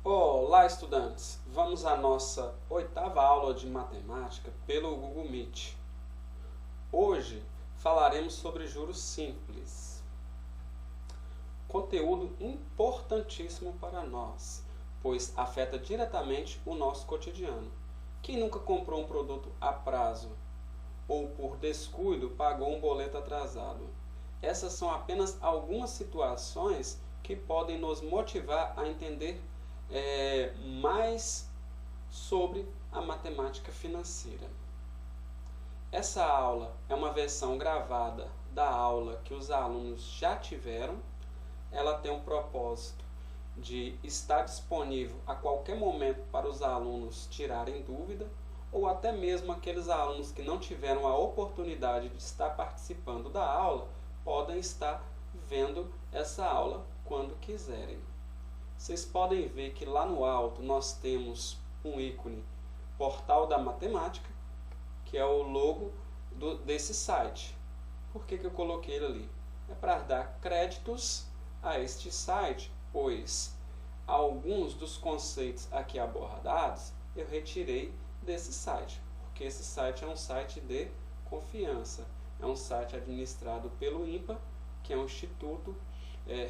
Olá, estudantes! Vamos à nossa 8ª aula de matemática pelo Google Meet. Hoje falaremos sobre juros simples. Conteúdo importantíssimo para nós, pois afeta diretamente o nosso cotidiano. Quem nunca comprou um produto a prazo ou por descuido pagou um boleto atrasado? Essas são apenas algumas situações que podem nos motivar a entender mais sobre a matemática financeira. Essa aula é uma versão gravada da aula que os alunos já tiveram. Ela tem o propósito de estar disponível a qualquer momento para os alunos tirarem dúvida, ou até mesmo aqueles alunos que não tiveram a oportunidade de estar participando da aula, podem estar vendo essa aula quando quiserem. Vocês podem ver que lá no alto nós temos um ícone Portal da Matemática, que é o logo desse site. Por que eu coloquei ele ali? É para dar créditos a este site, pois alguns dos conceitos aqui abordados eu retirei desse site, porque esse site é um site de confiança, é um site administrado pelo INPA, que é um instituto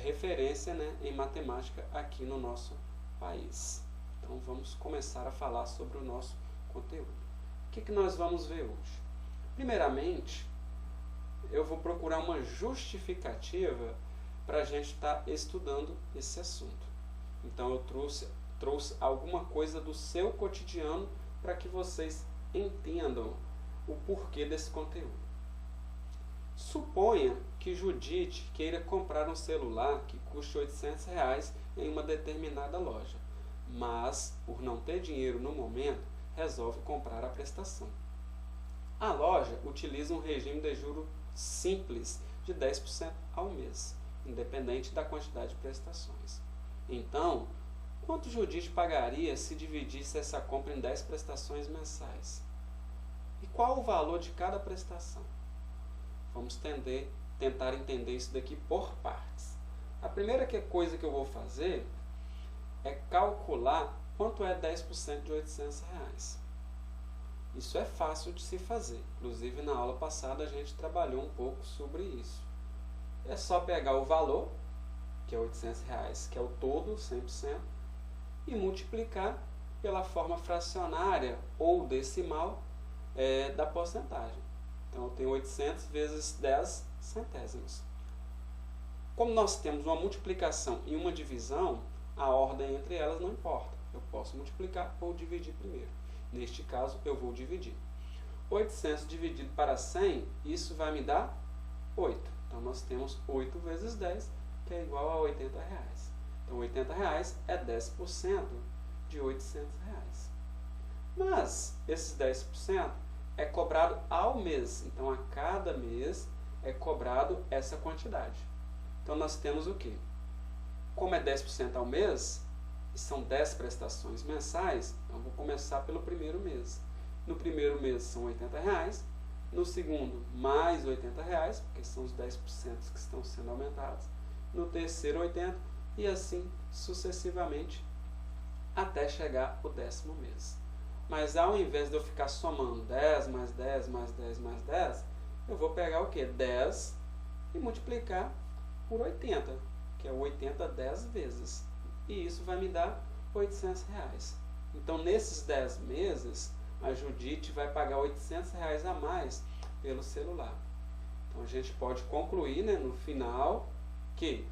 referência em matemática aqui no nosso país. Então vamos começar a falar sobre o nosso conteúdo. O que nós vamos ver hoje? Primeiramente, eu vou procurar uma justificativa para a gente estar estudando esse assunto. Então eu trouxe alguma coisa do seu cotidiano para que vocês entendam o porquê desse conteúdo. Suponha que Judite queira comprar um celular que custe R$800 em uma determinada loja, mas, por não ter dinheiro no momento, resolve comprar a prestação. A loja utiliza um regime de juros simples de 10% ao mês, independente da quantidade de prestações. Então, quanto Judite pagaria se dividisse essa compra em 10 prestações mensais? E qual o valor de cada prestação? Vamos tentar entender isso daqui por partes. A primeira coisa que eu vou fazer é calcular quanto é 10% de R$800. Isso é fácil de se fazer. Inclusive, na aula passada, a gente trabalhou um pouco sobre isso. É só pegar o valor, que é R$800, que é o todo, 100%, e multiplicar pela forma fracionária ou decimal da porcentagem. Então, eu tenho 800 vezes 10 centésimos. Como nós temos uma multiplicação e uma divisão, a ordem entre elas não importa. Eu posso multiplicar ou dividir primeiro. Neste caso, eu vou dividir. 800 dividido para 100, isso vai me dar 8. Então, nós temos 8 vezes 10, que é igual a R$80. Então, R$80 é 10% de R$800. Mas, esses 10% é cobrado ao mês. Então, a cada mês é cobrado essa quantidade. Então, nós temos o quê? Como é 10% ao mês, e são 10 prestações mensais, então vou começar pelo primeiro mês. No primeiro mês são R$80, no segundo mais R$80, porque são os 10% que estão sendo aumentados, no terceiro 80, e assim sucessivamente até chegar o 10º mês. Mas ao invés de eu ficar somando 10 mais 10 mais 10 mais 10, eu vou pegar o que? 10 e multiplicar por 80, que é o 80 10 vezes. E isso vai me dar R$800. Então, nesses 10 meses, a Judite vai pagar R$800 a mais pelo celular. Então, a gente pode concluir no final que,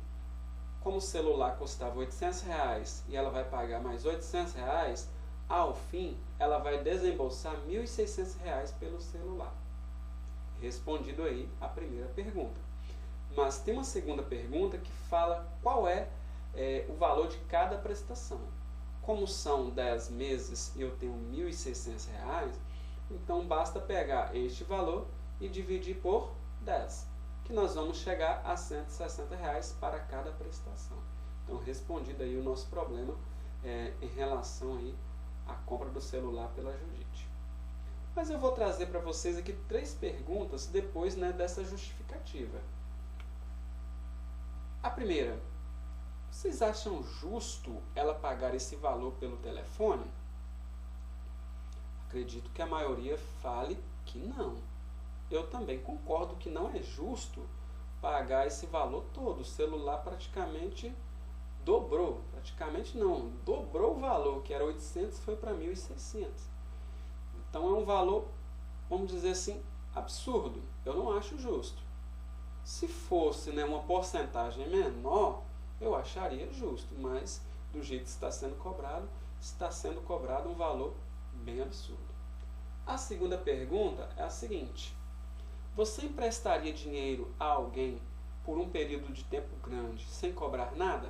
como o celular custava R$800 e ela vai pagar mais R$800, ao fim, ela vai desembolsar R$1.600 pelo celular. Respondido aí a primeira pergunta. Mas tem uma segunda pergunta que fala qual é o valor de cada prestação. Como são 10 meses e eu tenho R$1.600, então basta pegar este valor e dividir por 10, que nós vamos chegar a R$160 para cada prestação. Então, respondido aí o nosso problema em relação aí a compra do celular pela Judite. Mas eu vou trazer para vocês aqui 3 perguntas depois dessa justificativa. A primeira, Vocês acham justo ela pagar esse valor pelo telefone? Acredito que a maioria fale que não. Eu também concordo que não é justo pagar esse valor todo. O celular praticamente dobrou. Praticamente não, dobrou o valor, que era 800, foi para 1.600. Então é um valor, vamos dizer assim, absurdo. Eu não acho justo. Se fosse, né, uma porcentagem menor, eu acharia justo, mas do jeito que está sendo cobrado um valor bem absurdo. A segunda pergunta é a seguinte: você emprestaria dinheiro a alguém por um período de tempo grande sem cobrar nada?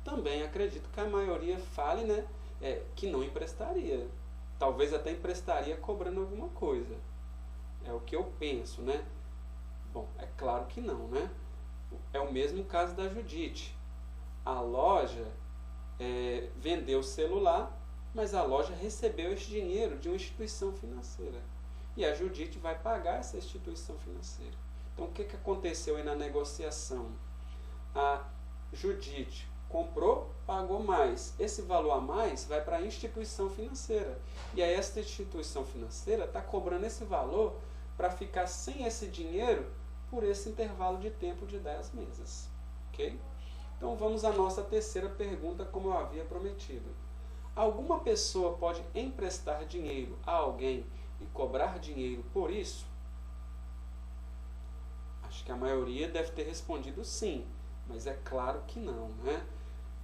Também acredito que a maioria fale, né, que não emprestaria. Talvez até emprestaria cobrando alguma coisa. É o que eu penso, né? Bom, é claro que não, né? É o mesmo caso da Judite. A loja vendeu o celular, mas a loja recebeu esse dinheiro de uma instituição financeira. E a Judite vai pagar essa instituição financeira. Então, o que aconteceu aí na negociação? A Judite comprou, pagou mais. Esse valor a mais vai para a instituição financeira. E aí essa instituição financeira está cobrando esse valor para ficar sem esse dinheiro por esse intervalo de tempo de 10 meses. Ok? Então vamos à nossa terceira pergunta, como eu havia prometido. Alguma pessoa pode emprestar dinheiro a alguém e cobrar dinheiro por isso? Acho que a maioria deve ter respondido sim, mas é claro que não, né?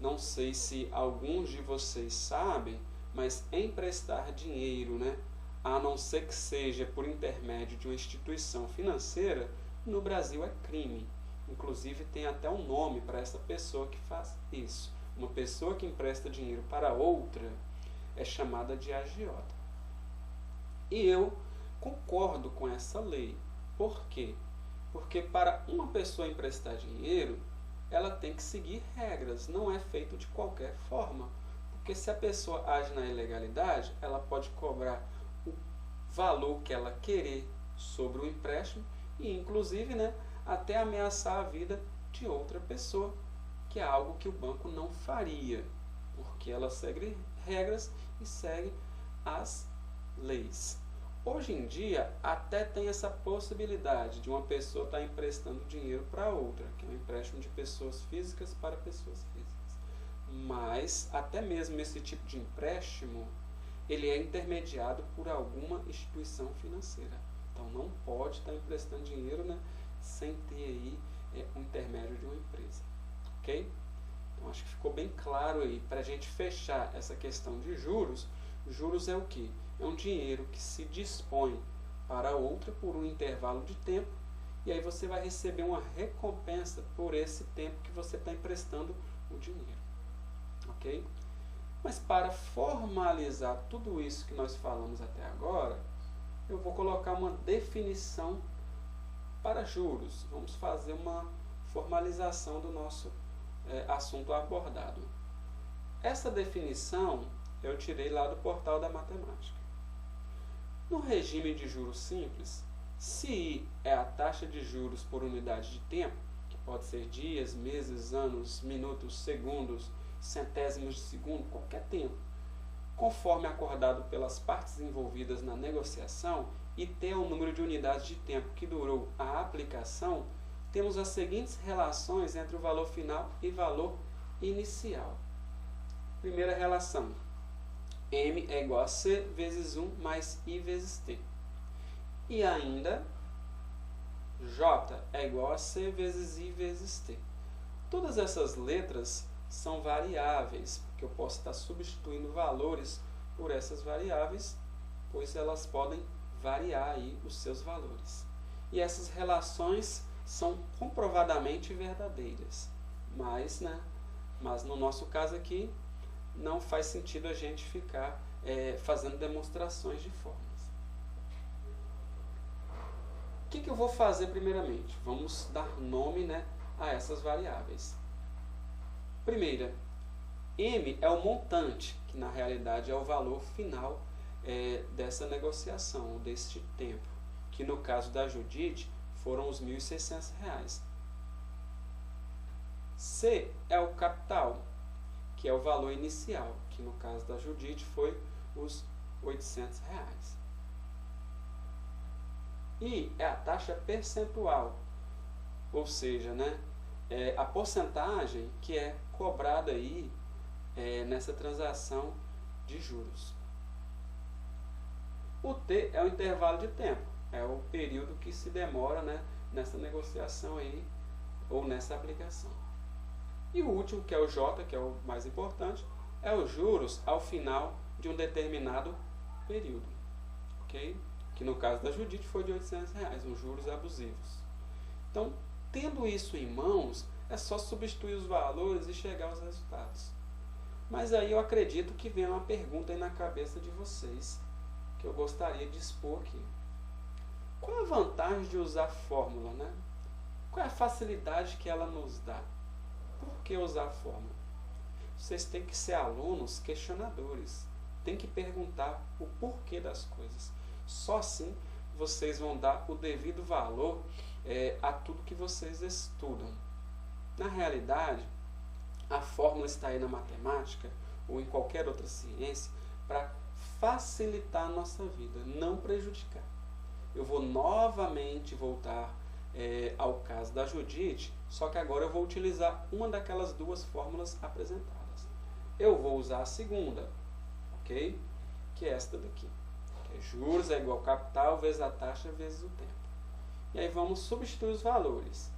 Não sei se alguns de vocês sabem, mas emprestar dinheiro, né, a não ser que seja por intermédio de uma instituição financeira, no Brasil é crime. Inclusive tem até um nome para essa pessoa que faz isso. Uma pessoa que empresta dinheiro para outra é chamada de agiota. E eu concordo com essa lei. Por quê? Porque para uma pessoa emprestar dinheiro, ela tem que seguir regras, não é feito de qualquer forma. Porque se a pessoa age na ilegalidade, ela pode cobrar o valor que ela querer sobre o empréstimo e, inclusive, né, até ameaçar a vida de outra pessoa, que é algo que o banco não faria, porque ela segue regras e segue as leis. Hoje em dia, até tem essa possibilidade de uma pessoa estar emprestando dinheiro para outra, que é um empréstimo de pessoas físicas para pessoas físicas. Mas, até mesmo esse tipo de empréstimo, ele é intermediado por alguma instituição financeira. Então, não pode estar emprestando dinheiro, né, sem ter aí um intermédio de uma empresa. Ok? Então, acho que ficou bem claro aí. Para a gente fechar essa questão de juros, juros é o quê? É um dinheiro que se dispõe para outra por um intervalo de tempo e aí você vai receber uma recompensa por esse tempo que você está emprestando o dinheiro. Ok? Mas para formalizar tudo isso que nós falamos até agora, eu vou colocar uma definição para juros. Vamos fazer uma formalização do nosso assunto abordado. Essa definição eu tirei lá do portal da matemática. No regime de juros simples, se I é a taxa de juros por unidade de tempo, que pode ser dias, meses, anos, minutos, segundos, centésimos de segundo, qualquer tempo, conforme acordado pelas partes envolvidas na negociação, e T é o número de unidades de tempo que durou a aplicação, temos as seguintes relações entre o valor final e valor inicial. Primeira relação: M é igual a C vezes 1 mais I vezes T. E ainda, J é igual a C vezes I vezes T. Todas essas letras são variáveis, porque eu posso estar substituindo valores por essas variáveis, pois elas podem variar aí os seus valores. E essas relações são comprovadamente verdadeiras, mas no nosso caso aqui, não faz sentido a gente ficar fazendo demonstrações de formas. O que eu vou fazer primeiramente? Vamos dar nome, né, a essas variáveis. Primeira, M é o montante, que na realidade é o valor final dessa negociação, deste tempo, que no caso da Judite foram os R$ 1.600. C é o capital, que é o valor inicial, que no caso da Judite foi os R$800. I é a taxa percentual, ou seja, né, é a porcentagem que é cobrada aí nessa transação de juros. O T é o intervalo de tempo, é o período que se demora, né, nessa negociação aí, ou nessa aplicação. E o último, que é o J, que é o mais importante, é os juros ao final de um determinado período, ok? Que no caso da Judite foi de R$800, os juros abusivos. Então, tendo isso em mãos, é só substituir os valores e chegar aos resultados. Mas aí eu acredito que vem uma pergunta aí na cabeça de vocês, que eu gostaria de expor aqui. Qual a vantagem de usar a fórmula, né? Qual é a facilidade que ela nos dá? Por que usar a fórmula? Vocês têm que ser alunos questionadores. Tem que perguntar o porquê das coisas. Só assim vocês vão dar o devido valor a tudo que vocês estudam. Na realidade, a fórmula está aí na matemática ou em qualquer outra ciência para facilitar a nossa vida, não prejudicar. Eu vou novamente voltar ao caso da Judite, só que agora eu vou utilizar uma daquelas duas fórmulas apresentadas. Eu vou usar a segunda, ok? Que é esta daqui. Que é juros é igual capital vezes a taxa vezes o tempo. E aí vamos substituir os valores.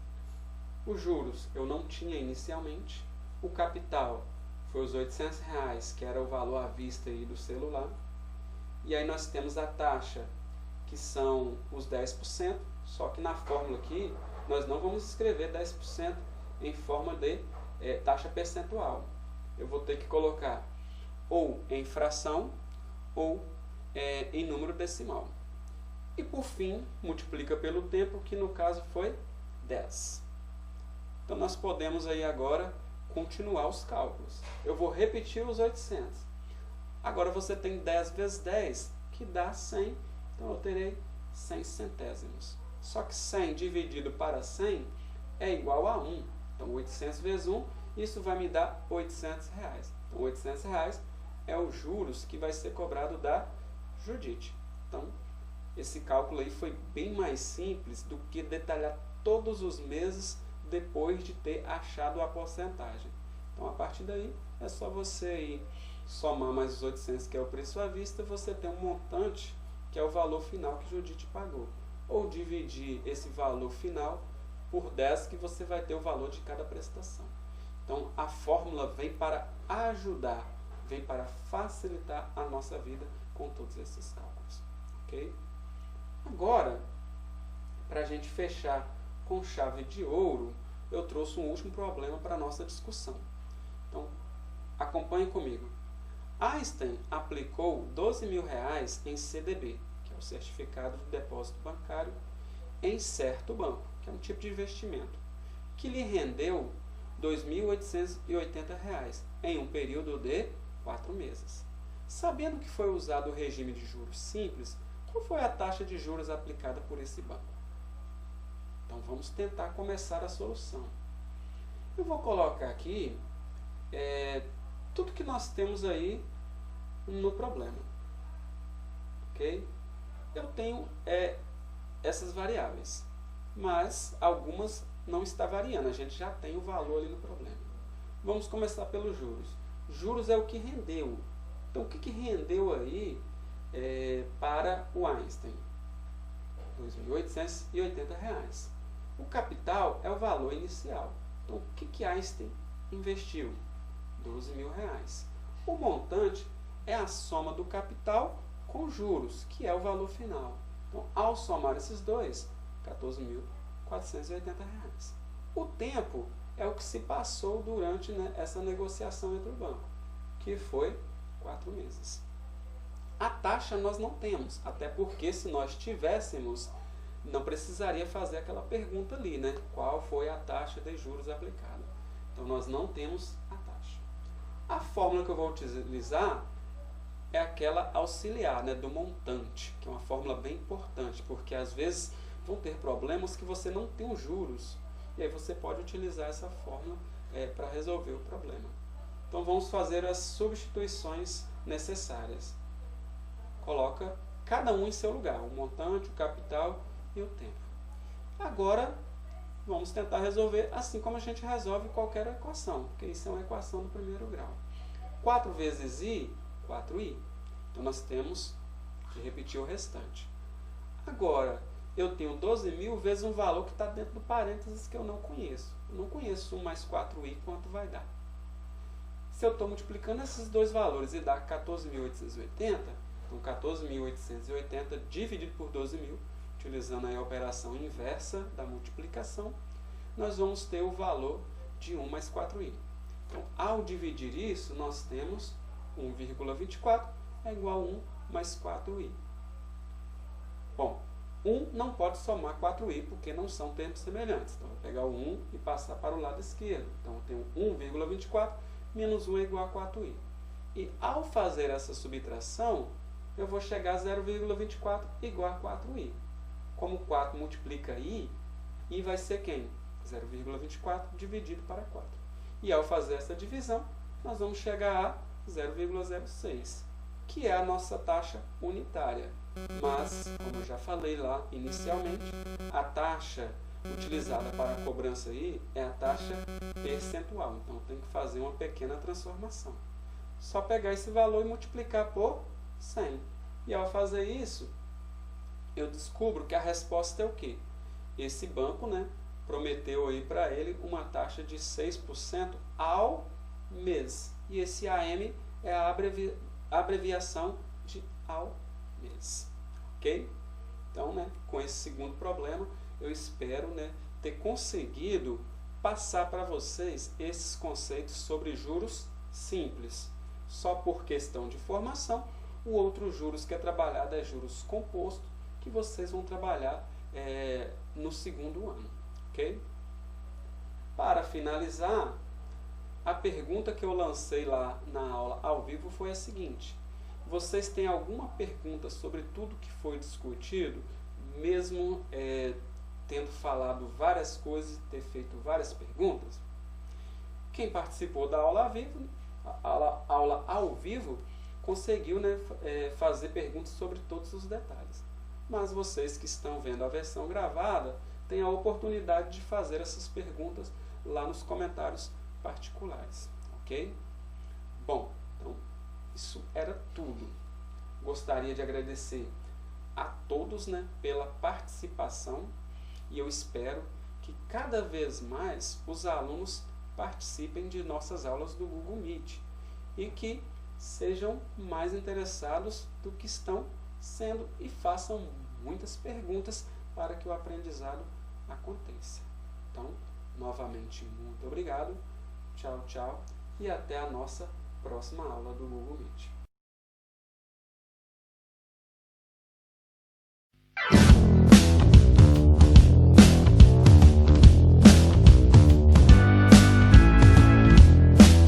Os juros eu não tinha inicialmente. O capital foi os R$800, que era o valor à vista aí do celular. E aí nós temos a taxa, que são os 10%, só que na fórmula aqui nós não vamos escrever 10% em forma de taxa percentual. Eu vou ter que colocar ou em fração ou em número decimal. E por fim, multiplica pelo tempo, que no caso foi 10. Então nós podemos aí agora continuar os cálculos. Eu vou repetir os 800. Agora você tem 10 vezes 10, que dá 100. Então eu terei 100 centésimos. Só que 100 dividido para 100 é igual a 1. Então 800 vezes 1, isso vai me dar R$800. Então R$800 é os juros que vai ser cobrado da Judite. Então esse cálculo aí foi bem mais simples do que detalhar todos os meses depois de ter achado a porcentagem. Então a partir daí é só você ir somar mais os 800, que é o preço à vista, você tem um montante que é o valor final que Judite pagou. Ou dividir esse valor final por 10, que você vai ter o valor de cada prestação. Então a fórmula vem para ajudar, vem para facilitar a nossa vida com todos esses cálculos. Ok? Agora, para a gente fechar com chave de ouro, eu trouxe um último problema para a nossa discussão. Então, acompanhe comigo. Einstein aplicou R$12.000 em CDB, que é o certificado de depósito bancário, em certo banco, que é um tipo de investimento, que lhe rendeu R$2.880 em um período de 4 meses. Sabendo que foi usado o regime de juros simples, qual foi a taxa de juros aplicada por esse banco? Então vamos tentar começar a solução. Eu vou colocar aqui tudo que nós temos aí no problema. Ok? Eu tenho essas variáveis, mas algumas não está variando. A gente já tem o valor ali no problema. Vamos começar pelos juros. Juros é o que rendeu. Então o que rendeu aí para o Einstein? R$2.880. O capital é o valor inicial. Então, o que Einstein investiu? R$12.000. O montante é a soma do capital com juros, que é o valor final. Então, ao somar esses dois, R$14.480. O tempo é o que se passou durante essa negociação entre o banco, que foi 4 meses. A taxa nós não temos, até porque se nós tivéssemos, não precisaria fazer aquela pergunta ali, né? Qual foi a taxa de juros aplicada? Então nós não temos a taxa. A fórmula que eu vou utilizar é aquela auxiliar, né, do montante, que é uma fórmula bem importante, porque às vezes vão ter problemas que você não tem os juros, e aí você pode utilizar essa fórmula para resolver o problema. Então vamos fazer as substituições necessárias. Coloca cada um em seu lugar, o montante, o capital e o tempo. Agora vamos tentar resolver assim como a gente resolve qualquer equação, porque isso é uma equação do primeiro grau. 4 vezes i, 4i. Então nós temos de repetir o restante. Agora, eu tenho 12.000 vezes um valor que está dentro do parênteses que eu não conheço. Eu não conheço 1 mais 4i quanto vai dar. Se eu estou multiplicando esses dois valores e dá 14.880, então 14.880 dividido por 12.000, utilizando aí a operação inversa da multiplicação, nós vamos ter o valor de 1 mais 4i. Então, ao dividir isso, nós temos 1,24 é igual a 1 mais 4i. Bom, 1 não pode somar 4i, porque não são termos semelhantes. Então, eu vou pegar o 1 e passar para o lado esquerdo. Então, eu tenho 1,24 menos 1 é igual a 4i. E ao fazer essa subtração, eu vou chegar a 0,24 igual a 4i. Como 4 multiplica i vai ser quem? 0,24 dividido para 4. E ao fazer essa divisão, nós vamos chegar a 0,06, que é a nossa taxa unitária. Mas, como eu já falei lá inicialmente, a taxa utilizada para a cobrança aí é a taxa percentual. Então, tem que fazer uma pequena transformação. Só pegar esse valor e multiplicar por 100. E ao fazer isso, eu descubro que a resposta é o quê? Esse banco, né, prometeu aí para ele uma taxa de 6% ao mês. E esse AM é a abreviação de ao mês. Ok? Então, né, com esse segundo problema, eu espero, né, ter conseguido passar para vocês esses conceitos sobre juros simples. Só por questão de formação, o outro juros que é trabalhado é juros composto, que vocês vão trabalhar no segundo ano. Ok? Para finalizar, a pergunta que eu lancei lá na aula ao vivo foi a seguinte: vocês têm alguma pergunta sobre tudo que foi discutido, mesmo tendo falado várias coisas e ter feito várias perguntas? Quem participou da aula ao vivo conseguiu, né, fazer perguntas sobre todos os detalhes. Mas vocês que estão vendo a versão gravada têm a oportunidade de fazer essas perguntas lá nos comentários particulares, ok? Bom, então isso era tudo. Gostaria de agradecer a todos, né, pela participação, e eu espero que cada vez mais os alunos participem de nossas aulas do Google Meet e que sejam mais interessados do que estão sendo e façam muitas perguntas para que o aprendizado aconteça. Então, novamente, muito obrigado. Tchau, tchau. E até a nossa próxima aula do Google Meet.